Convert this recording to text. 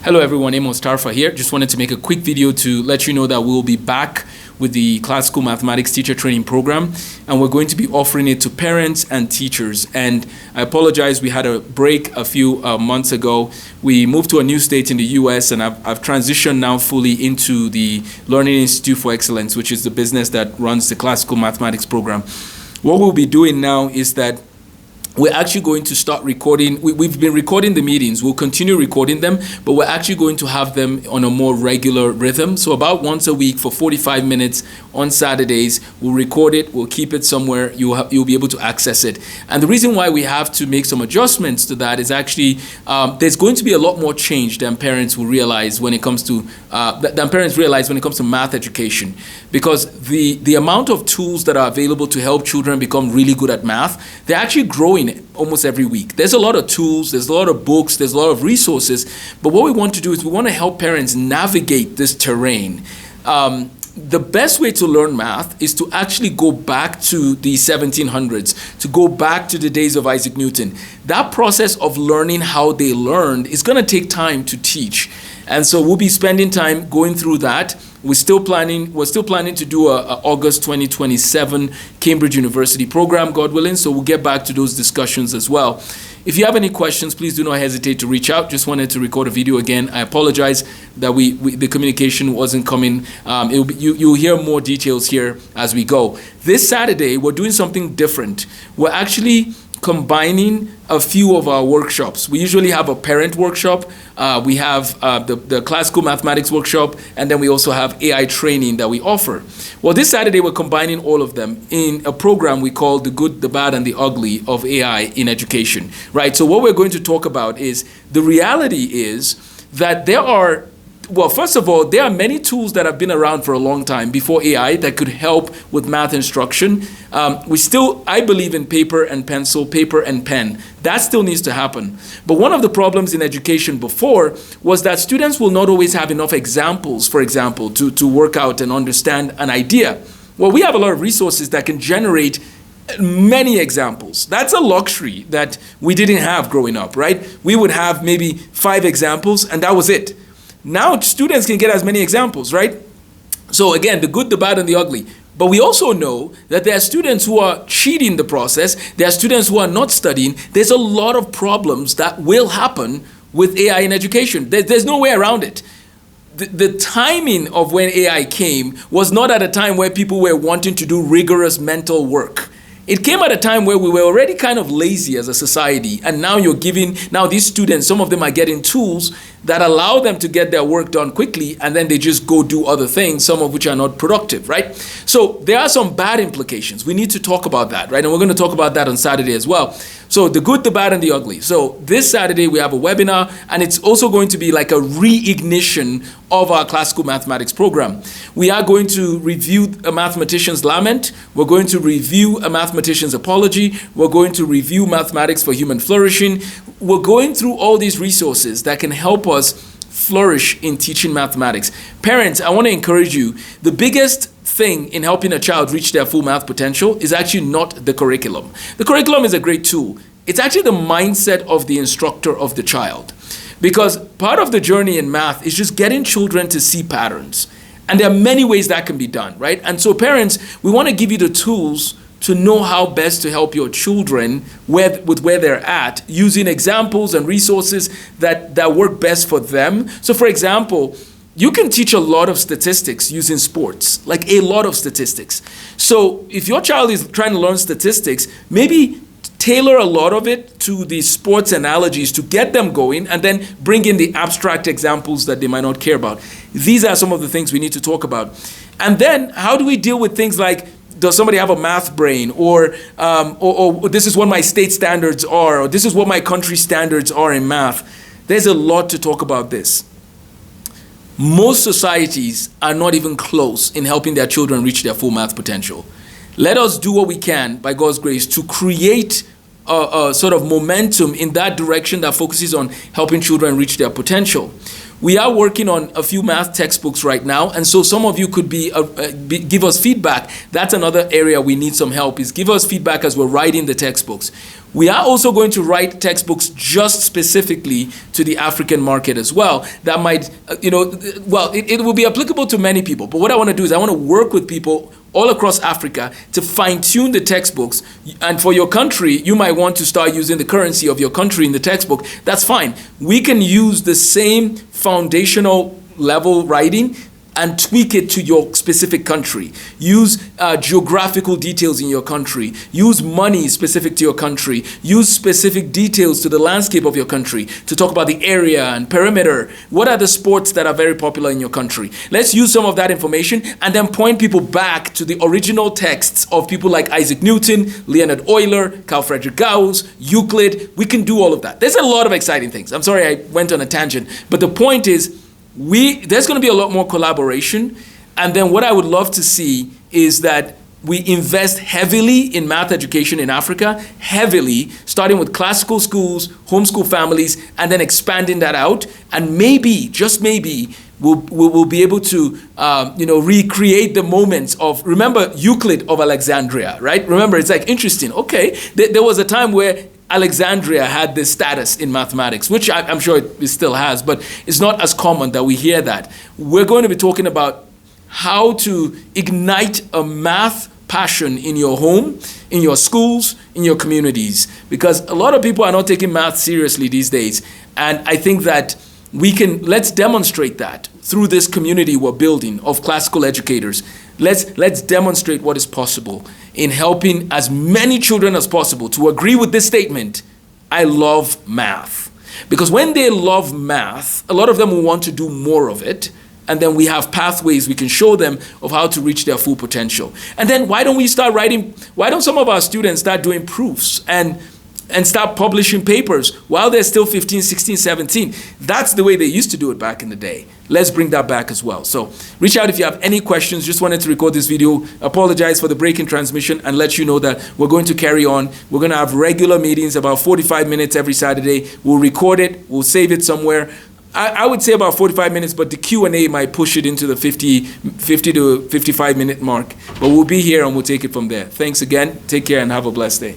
Hello everyone, Amos here. Just wanted to make a quick video to let you know that we'll be back with the classical mathematics teacher training program, and we're going to be offering it to parents and teachers. And I apologize, we had a break a few months ago. We moved to a new state in the US, and I've transitioned now fully into the Learning Institute for Excellence, which is the business that runs the classical mathematics program. What we'll be doing now is that we're actually going to start recording. We've been recording the meetings. We'll continue recording them, but we're actually going to have them on a more regular rhythm. So about once a week for 45 minutes on Saturdays, we'll record it. We'll keep it somewhere. You'll be able to access it. And the reason why we have to make some adjustments to that is actually there's going to be a lot more change than parents will realize when it comes to math education, because the amount of tools that are available to help children become really good at math, they're actually growing almost every week. There's a lot of tools, there's a lot of books, there's a lot of resources, but what we want to do is we want to help parents navigate this terrain. The best way to learn math is to actually go back to the 1700s, to go back to the days of Isaac Newton. That process of learning how they learned is going to take time to teach. And so we'll be spending time going through that. We're still planning to do a August 2027 Cambridge University program, God willing, so we'll get back to those discussions as well. If you have any questions, please do not hesitate to reach out. Just wanted to record a video again. I apologize that the communication wasn't coming. You'll hear more details here as we go. This Saturday, we're doing something different. We're actually combining a few of our workshops. We usually have a parent workshop, we have the classical mathematics workshop, and then we also have AI training that we offer. Well, this Saturday we're combining all of them in a program we call The Good, the Bad, and the Ugly of AI in Education, right? So what we're going to talk about is the reality is that first of all, there are many tools that have been around for a long time before AI that could help with math instruction. I believe in paper and pencil, paper and pen. That still needs to happen. But one of the problems in education before was that students will not always have enough examples, for example, to work out and understand an idea. Well, we have a lot of resources that can generate many examples. That's a luxury that we didn't have growing up, right? We would have maybe 5 examples and that was it. Now students can get as many examples, right? So again, the good, the bad, and the ugly. But we also know that there are students who are cheating the process. There are students who are not studying. There's a lot of problems that will happen with AI in education. There's no way around it. The timing of when AI came was not at a time where people were wanting to do rigorous mental work. It came at a time where we were already kind of lazy as a society, and now these students, some of them are getting tools that allow them to get their work done quickly, and then they just go do other things, some of which are not productive, right? So there are some bad implications. We need to talk about that, right? And we're going to talk about that on Saturday as well. So the good, the bad, and the ugly. So this Saturday we have a webinar, and it's also going to be like a reignition of our classical mathematics program. We are going to review a mathematician's lament. We're going to review a mathematician's apology. We're going to review mathematics for human flourishing. We're going through all these resources that can help us flourish in teaching mathematics. Parents, I want to encourage you. The biggest thing in helping a child reach their full math potential is actually not the curriculum. The curriculum is a great tool. It's actually the mindset of the instructor of the child. Because part of the journey in math is just getting children to see patterns. And there are many ways that can be done, right? And so parents, we want to give you the tools to know how best to help your children with where they're at, using examples and resources that work best for them. So for example, you can teach a lot of statistics using sports, like a lot of statistics. So if your child is trying to learn statistics, maybe tailor a lot of it to the sports analogies to get them going, and then bring in the abstract examples that they might not care about. These are some of the things we need to talk about. And then how do we deal with things like, does somebody have a math brain, or this is what my state standards are, or this is what my country standards are in math? There's a lot to talk about this. Most societies are not even close in helping their children reach their full math potential. Let us do what we can, by God's grace, to create a sort of momentum in that direction that focuses on helping children reach their potential. We are working on a few math textbooks right now, and so some of you could give us feedback. That's another area we need some help, is give us feedback as we're writing the textbooks. We are also going to write textbooks just specifically to the African market as well. That might, it will be applicable to many people. But what I want to do is I want to work with people all across Africa to fine-tune the textbooks. And for your country, you might want to start using the currency of your country in the textbook. That's fine. We can use the same foundational level writing and tweak it to your specific country. Use geographical details in your country. Use money specific to your country. Use specific details to the landscape of your country to talk about the area and perimeter. What are the sports that are very popular in your country? Let's use some of that information and then point people back to the original texts of people like Isaac Newton, Leonard Euler, Carl Friedrich Gauss, Euclid. We can do all of that. There's a lot of exciting things. I'm sorry I went on a tangent, but the point is, there's going to be a lot more collaboration, and then what I would love to see is that we invest heavily in math education in Africa, heavily, starting with classical schools, homeschool families, and then expanding that out, and maybe, just maybe, we'll be able to recreate the moments of, remember Euclid of Alexandria, right? Remember, it's like interesting. Okay, there was a time where Alexandria had this status in mathematics, which I'm sure it still has, but it's not as common that we hear that. We're going to be talking about how to ignite a math passion in your home, in your schools, in your communities, because a lot of people are not taking math seriously these days. And I think that let's demonstrate that through this community we're building of classical educators. Let's demonstrate what is possible in helping as many children as possible to agree with this statement: I love math. Because when they love math, a lot of them will want to do more of it, and then we have pathways we can show them of how to reach their full potential. And then why don't some of our students start doing proofs and start publishing papers while they're still 15, 16, 17. That's the way they used to do it back in the day. Let's bring that back as well. So reach out if you have any questions. Just wanted to record this video, apologize for the break in transmission, and let you know that we're going to carry on. We're going to have regular meetings, about 45 minutes every Saturday. We'll record it. We'll save it somewhere. I would say about 45 minutes, but the Q&A might push it into the 50 to 55 minute mark. But we'll be here and we'll take it from there. Thanks again. Take care and have a blessed day.